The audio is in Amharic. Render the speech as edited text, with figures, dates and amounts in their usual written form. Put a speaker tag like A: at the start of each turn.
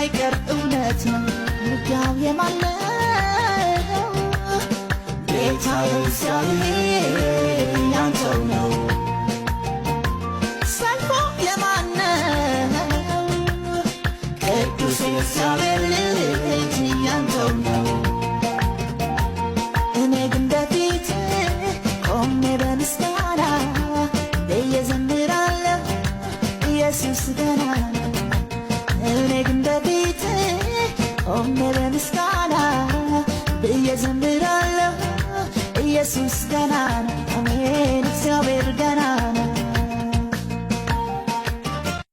A: የማይቀር እውነት ነው ውጊያው የማነው ጌታ እግዚአብሔር ያንተው ነው ሰልፉ የማነው ቅዱስ እግዚአብሔር ልጅ ያንተው ነው እኔ ግን በፊት ቆሜ በምስጋና እየዘምራለሁ ኢየሱስ ገና ነው እኔ ግን በፊት ቆሜ በምስጋና እየዘምራለሁ ኢየሱስ ገና ነው አሜን እግዚአብሔር ገና ነው